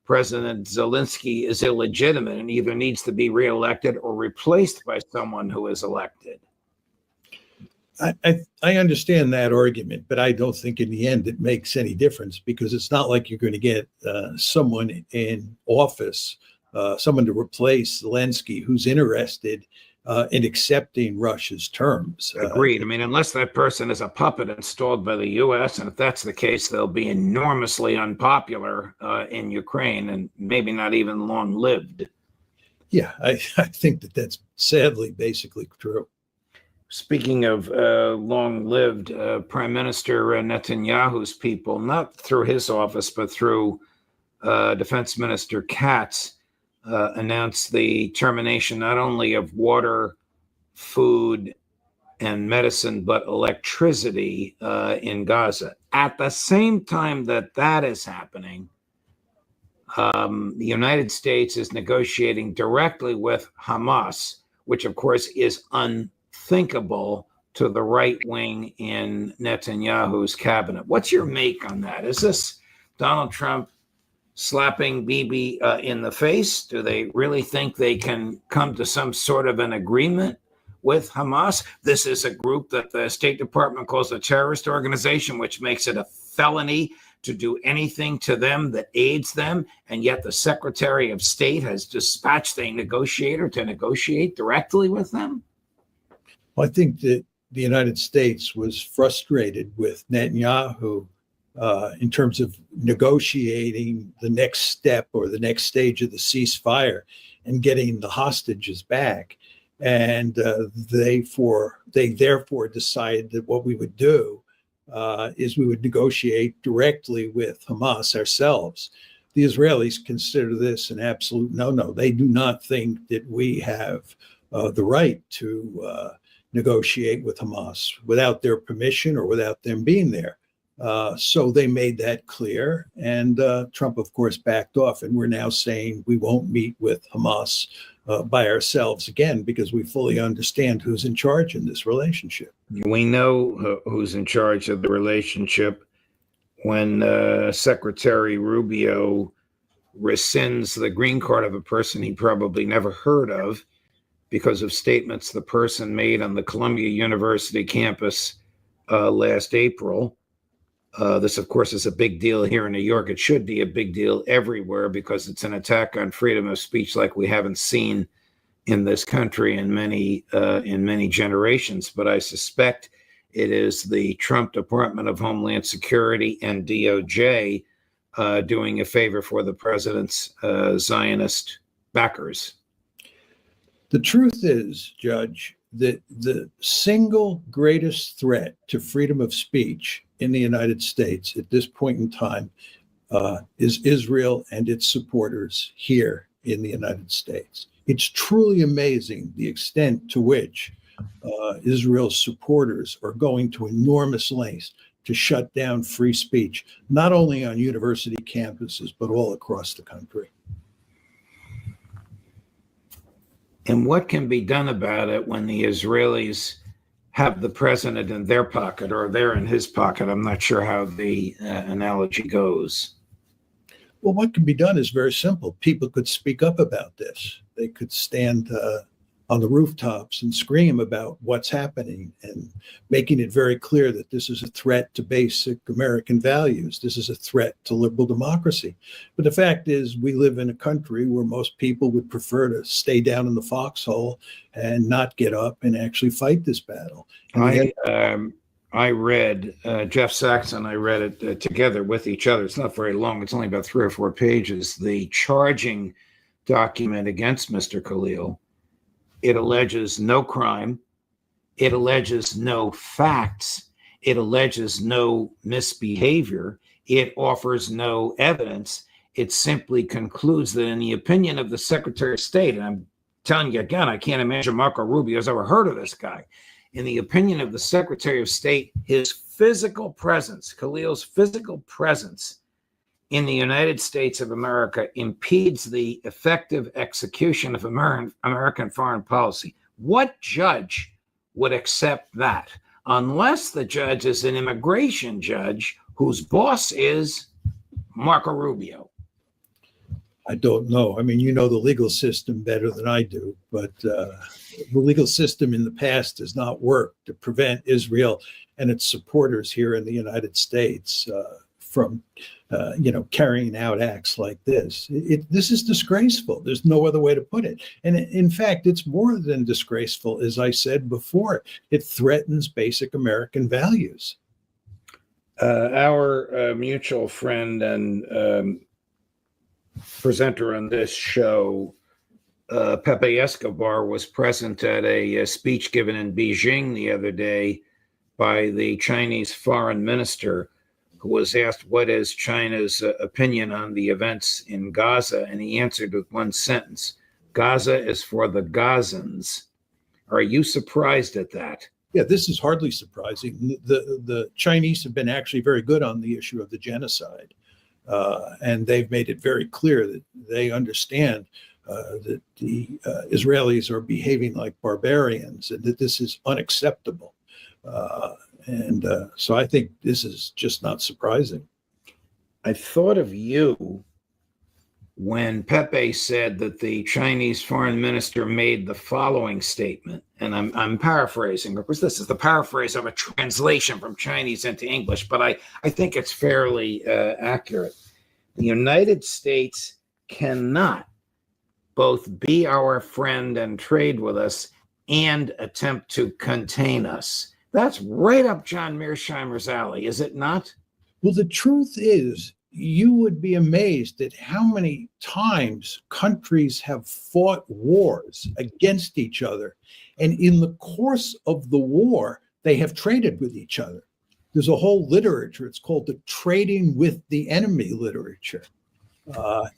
President Zelensky is illegitimate and either needs to be reelected or replaced by someone who is elected. I understand that argument, but I don't think in the end it makes any difference, because it's not like you're going to get someone in office, someone to replace Zelensky who's interested in accepting Russia's terms. Agreed. I mean, unless that person is a puppet installed by the U.S., and if that's the case, they'll be enormously unpopular in Ukraine and maybe not even long-lived. Yeah, I think that's sadly basically true. Speaking of long-lived, Prime Minister Netanyahu's people, not through his office, but through Defense Minister Katz, announced the termination not only of water, food, and medicine, but electricity in Gaza. At the same time that is happening, the United States is negotiating directly with Hamas, which of course is unthinkable to the right wing in Netanyahu's cabinet. What's your make on that? Is this Donald Trump slapping Bibi in the face? Do they really think they can come to some sort of an agreement with Hamas? This is a group that the State Department calls a terrorist organization, which makes it a felony to do anything to them that aids them. And yet the Secretary of State has dispatched a negotiator to negotiate directly with them. Well, I think that the United States was frustrated with Netanyahu in terms of negotiating the next step or the next stage of the ceasefire and getting the hostages back. And they therefore decided that what we would do is we would negotiate directly with Hamas ourselves. The Israelis consider this an absolute no-no. They do not think that we have the right to negotiate with Hamas without their permission or without them being there. So they made that clear, and Trump, of course, backed off. And we're now saying we won't meet with Hamas by ourselves again, because we fully understand who's in charge in this relationship. We know who's in charge of the relationship when Secretary Rubio rescinds the green card of a person he probably never heard of because of statements the person made on the Columbia University campus last April. This, of course, is a big deal here in New York. It should be a big deal everywhere because it's an attack on freedom of speech like we haven't seen in this country in many generations. But I suspect it is the Trump Department of Homeland Security and DOJ doing a favor for the president's Zionist backers. The truth is, Judge, that the single greatest threat to freedom of speech in the United States at this point in time is Israel and its supporters here in the United States. It's truly amazing the extent to which Israel's supporters are going to enormous lengths to shut down free speech, not only on university campuses, but all across the country. And what can be done about it when the Israelis have the president in their pocket or they're in his pocket? I'm not sure how the analogy goes. Well, what can be done is very simple. People could speak up about this. They could stand on the rooftops and scream about what's happening and making it very clear that this is a threat to basic American values. This is a threat to liberal democracy. But the fact is, we live in a country where most people would prefer to stay down in the foxhole and not get up and actually fight this battle. I read Jeff Sachs and I read it together with each other. It's not very long. It's only about 3 or 4 pages. The charging document against Mr. Khalil. It alleges no crime. It alleges no facts. It alleges no misbehavior. It offers no evidence. It simply concludes that in the opinion of the Secretary of State, and I'm telling you again, I can't imagine Marco Rubio's ever heard of this guy. In the opinion of the Secretary of State, his physical presence, Khalil's physical presence in the United States of America impedes the effective execution of American foreign policy. What judge would accept that? Unless the judge is an immigration judge whose boss is Marco Rubio. I don't know. I mean, you know the legal system better than I do, but the legal system in the past has not worked to prevent Israel and its supporters here in the United States from, carrying out acts like this. This is disgraceful. There's no other way to put it. And in fact, it's more than disgraceful. As I said before, it threatens basic American values. Our mutual friend and presenter on this show, Pepe Escobar, was present at a speech given in Beijing the other day by the Chinese foreign minister, who was asked what is China's opinion on the events in Gaza, and he answered with one sentence: Gaza is for the Gazans. Are you surprised at that? Yeah, this is hardly surprising. The Chinese have been actually very good on the issue of the genocide. And they've made it very clear that they understand that the Israelis are behaving like barbarians and that this is unacceptable. So I think this is just not surprising. I thought of you when Pepe said that the Chinese foreign minister made the following statement, and I'm paraphrasing. Of course, this is the paraphrase of a translation from Chinese into English, but I think it's fairly accurate. The United States cannot both be our friend and trade with us and attempt to contain us. That's right up John Mearsheimer's alley, is it not? Well, the truth is, you would be amazed at how many times countries have fought wars against each other. And in the course of the war, they have traded with each other. There's a whole literature. It's called the trading with the enemy literature.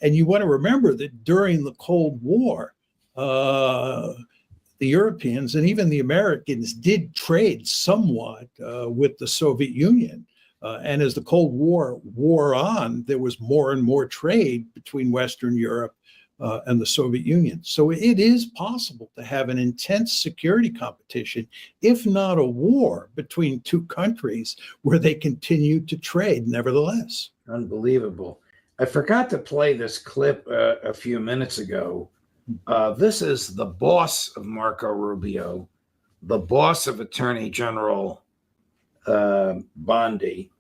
And you want to remember that during the Cold War, the Europeans and even the Americans did trade somewhat with the Soviet Union. And as the Cold War wore on, there was more and more trade between Western Europe and the Soviet Union. So it is possible to have an intense security competition, if not a war, between two countries where they continue to trade nevertheless. Unbelievable. I forgot to play this clip a few minutes ago. This is the boss of Marco Rubio, the boss of Attorney General Bondi,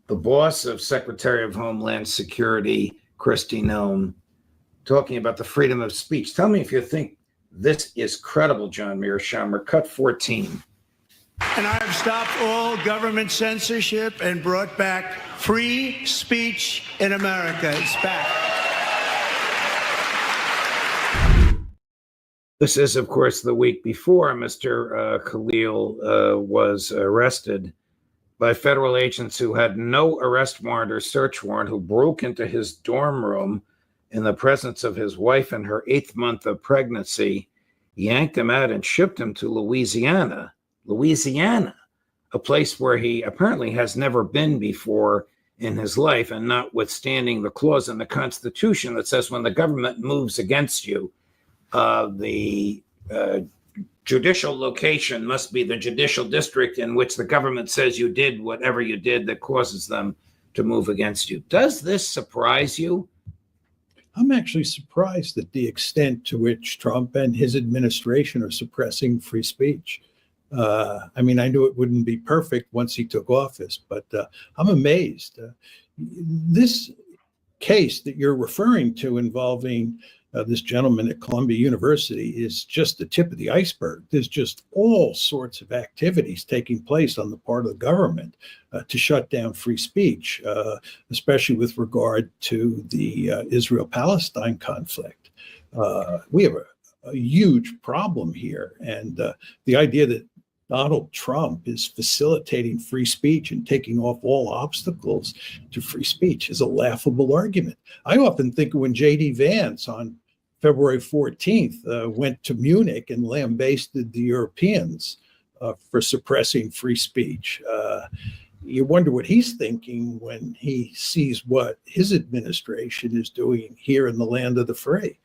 the boss of Secretary of Homeland Security, Kristi Noem, talking about the freedom of speech. Tell me if you think this is credible, John Mearsheimer. Cut 14. And I have stopped all government censorship and brought back free speech in America. It's back. This is, of course, the week before Mr. Khalil was arrested by federal agents who had no arrest warrant or search warrant, who broke into his dorm room in the presence of his wife in her 8th month of pregnancy, yanked him out and shipped him to Louisiana, a place where he apparently has never been before in his life, and notwithstanding the clause in the Constitution that says when the government moves against you, the judicial location must be the judicial district in which the government says you did whatever you did that causes them to move against you. Does this surprise you? I'm actually surprised at the extent to which Trump and his administration are suppressing free speech. I mean, I knew it wouldn't be perfect once he took office, but I'm amazed. This case that you're referring to involving this gentleman at Columbia University is just the tip of the iceberg. There's just all sorts of activities taking place on the part of the government to shut down free speech, especially with regard to the Israel-Palestine conflict. We have a huge problem here. And the idea that Donald Trump is facilitating free speech and taking off all obstacles to free speech is a laughable argument. I often think of when J.D. Vance on February 14th went to Munich and lambasted the Europeans for suppressing free speech. You wonder what he's thinking when he sees what his administration is doing here in the land of the free.